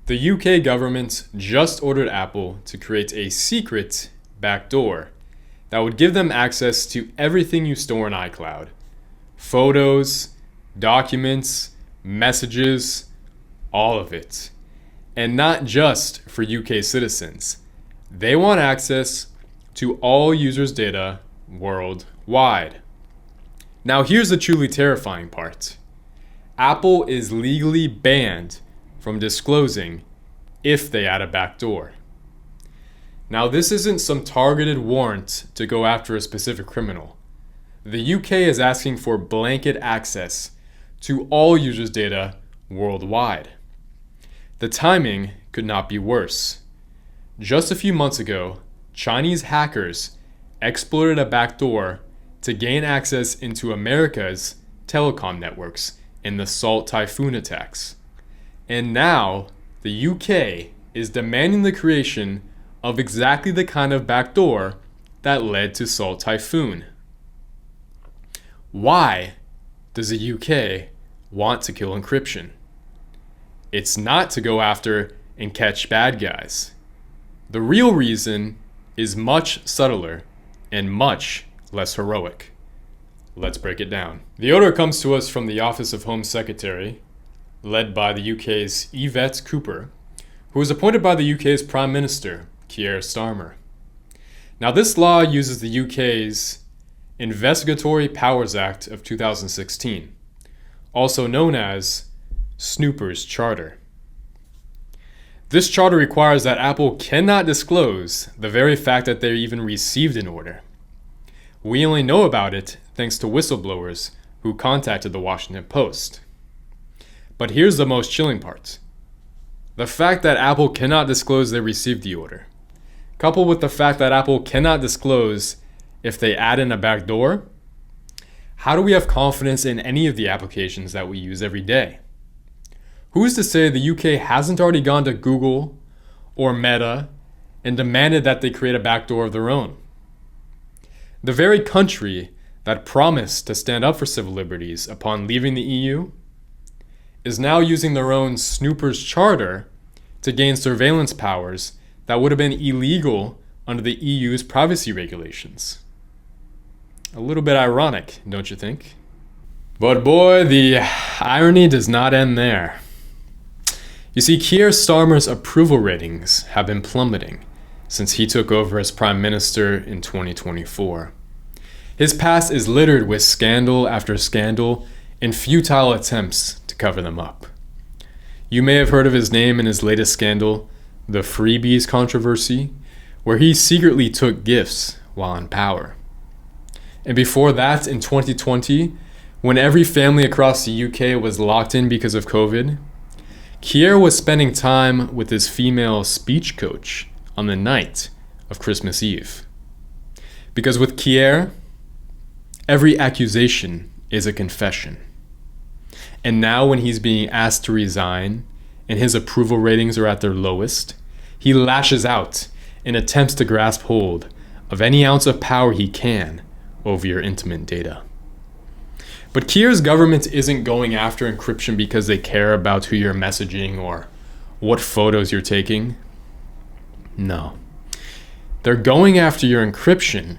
The UK government just ordered Apple to create a secret backdoor that would give them access to everything you store in iCloud. Photos, documents, messages, all of it. And not just for UK citizens. They want access to all users' data worldwide. Now here's the truly terrifying part. Apple is legally banned from disclosing if they add a backdoor. Now this isn't some targeted warrant to go after a specific criminal. The UK is asking for blanket access to all users' data worldwide. The timing could not be worse. Just a few months ago, Chinese hackers exploited a backdoor to gain access into America's telecom networks in the Salt Typhoon attacks. And now, the UK is demanding the creation of exactly the kind of backdoor that led to Salt Typhoon. Why does the UK want to kill encryption? It's not to go after and catch bad guys. The real reason is much subtler and much less heroic. Let's break it down. The order comes to us from the Office of Home Secretary, led by the UK's Yvette Cooper, who was appointed by the UK's Prime Minister Keir Starmer. Now this law uses the UK's Investigatory Powers Act of 2016, also known as Snoopers Charter. This charter requires that Apple cannot disclose the very fact that they even received an order. We only know about it thanks to whistleblowers who contacted the Washington Post. But here's the most chilling part. The fact that Apple cannot disclose they received the order, coupled with the fact that Apple cannot disclose if they add in a backdoor, how do we have confidence in any of the applications that we use every day? Who's to say the UK hasn't already gone to Google or Meta and demanded that they create a backdoor of their own? The very country that promised to stand up for civil liberties upon leaving the EU is now using their own Snoopers Charter to gain surveillance powers that would have been illegal under the EU's privacy regulations. A little bit ironic, don't you think? But boy, the irony does not end there. You see, Keir Starmer's approval ratings have been plummeting since he took over as Prime Minister in 2024. His past is littered with scandal after scandal and futile attempts to cover them up. You may have heard of his name in his latest scandal, the freebies controversy, where he secretly took gifts while in power. And before that, in 2020, when every family across the UK was locked in because of COVID, Keir was spending time with his female speech coach on the night of Christmas Eve. Because with Keir, every accusation is a confession. And now when he's being asked to resign and his approval ratings are at their lowest, he lashes out and attempts to grasp hold of any ounce of power he can over your intimate data. But Keir's government isn't going after encryption because they care about who you're messaging or what photos you're taking. No. They're going after your encryption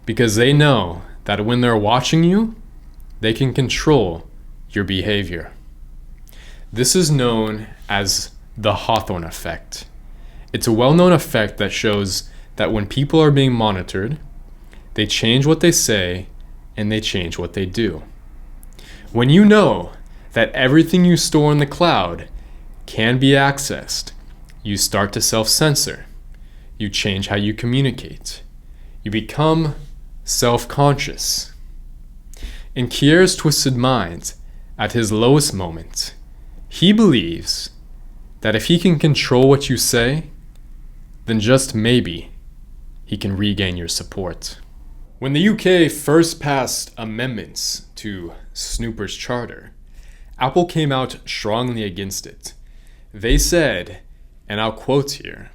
because they know that when they're watching you, they can control your behavior. This is known as the Hawthorne effect. It's a well-known effect that shows that when people are being monitored, they change what they say and they change what they do. When you know that everything you store in the cloud can be accessed, you start to self-censor. You change how you communicate. You become self-conscious. In Keir's twisted mind, at his lowest moment, he believes that if he can control what you say, then just maybe he can regain your support. When the UK first passed amendments to Snoopers Charter, Apple came out strongly against it. They said, and I'll quote here,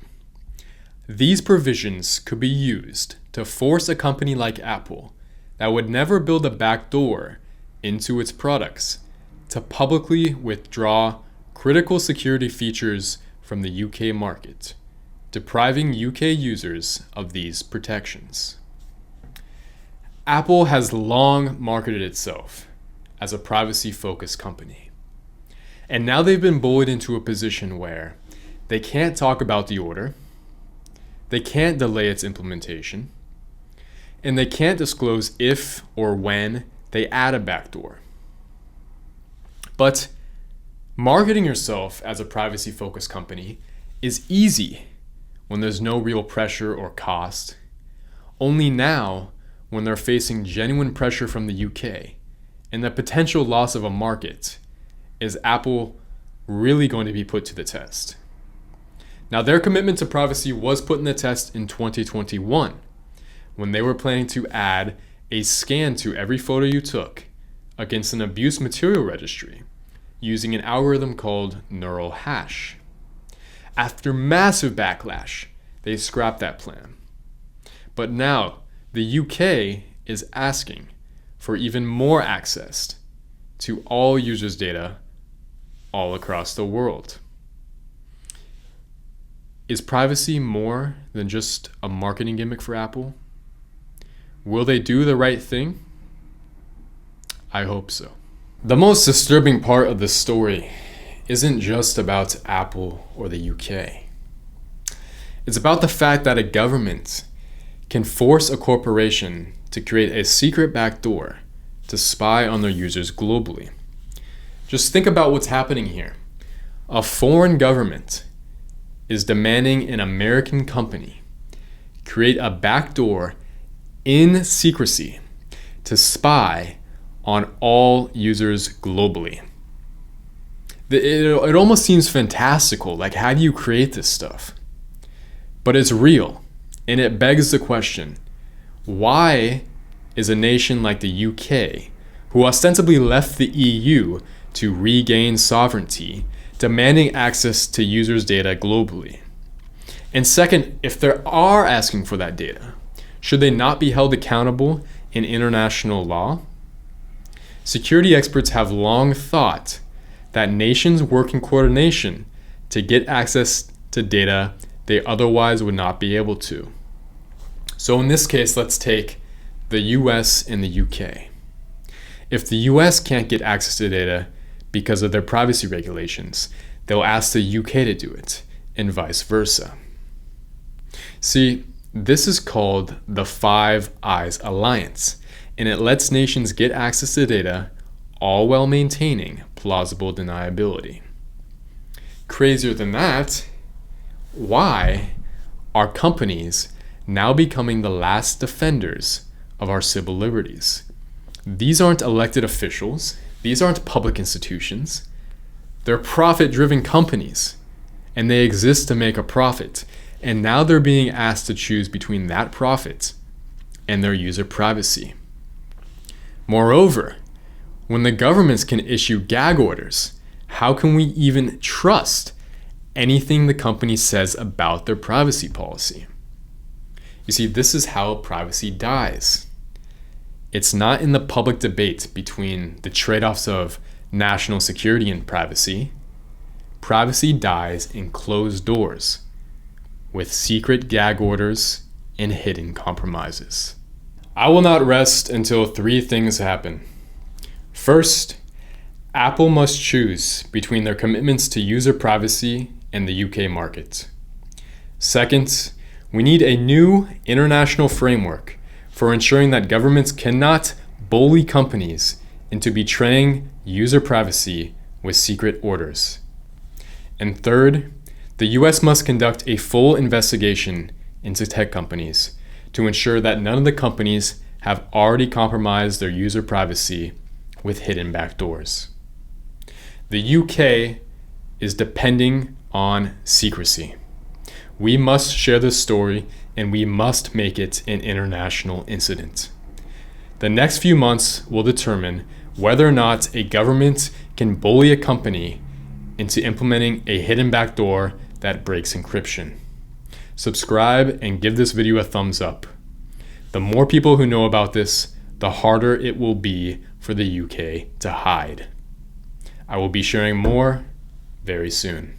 "These provisions could be used to force a company like Apple that would never build a backdoor into its products to publicly withdraw critical security features from the UK market, depriving UK users of these protections. Apple has long marketed itself as a privacy-focused company. And now they've been bullied into a position where they can't talk about the order, they can't delay its implementation, and they can't disclose if or when they add a backdoor. But marketing yourself as a privacy-focused company is easy when there's no real pressure or cost. Only now, when they're facing genuine pressure from the UK and the potential loss of a market, is Apple really going to be put to the test. Now, their commitment to privacy was put in the test in 2021 when they were planning to add a scan to every photo you took against an abuse material registry using an algorithm called neural hash. After massive backlash, they scrapped that plan. But now, the UK is asking for even more access to all users' data all across the world. Is privacy more than just a marketing gimmick for Apple? Will they do the right thing? I hope so. The most disturbing part of this story isn't just about Apple or the UK. It's about the fact that a government can force a corporation to create a secret backdoor to spy on their users globally. Just think about what's happening here. A foreign government is demanding an American company create a backdoor in secrecy to spy on all users globally. It almost seems fantastical. Like, how do you create this stuff? But it's real, and it begs the question, why is a nation like the UK, who ostensibly left the EU to regain sovereignty, demanding access to users' data globally? And second, if they are asking for that data, should they not be held accountable in international law? Security experts have long thought that nations work in coordination to get access to data they otherwise would not be able to. So in this case, let's take the US and the UK. If the US can't get access to data because of their privacy regulations, they'll ask the UK to do it, and vice versa. See, this is called the Five Eyes Alliance, and it lets nations get access to data all while maintaining plausible deniability. Crazier than that, why are companies now becoming the last defenders of our civil liberties? These aren't elected officials. These aren't public institutions. They're profit-driven companies, and they exist to make a profit. And now they're being asked to choose between that profit and their user privacy. Moreover, when the governments can issue gag orders, how can we even trust anything the company says about their privacy policy? You see, this is how privacy dies. It's not in the public debate between the trade-offs of national security and privacy. Privacy dies in closed doors, with secret gag orders and hidden compromises. I will not rest until three things happen. First, Apple must choose between their commitments to user privacy and the UK market. Second, we need a new international framework for ensuring that governments cannot bully companies into betraying user privacy with secret orders. And third, the US must conduct a full investigation into tech companies to ensure that none of the companies have already compromised their user privacy with hidden backdoors. The UK is depending on secrecy. We must share this story, and we must make it an international incident. The next few months will determine whether or not a government can bully a company into implementing a hidden backdoor that breaks encryption. Subscribe and give this video a thumbs up. The more people who know about this, the harder it will be for the UK to hide. I will be sharing more very soon.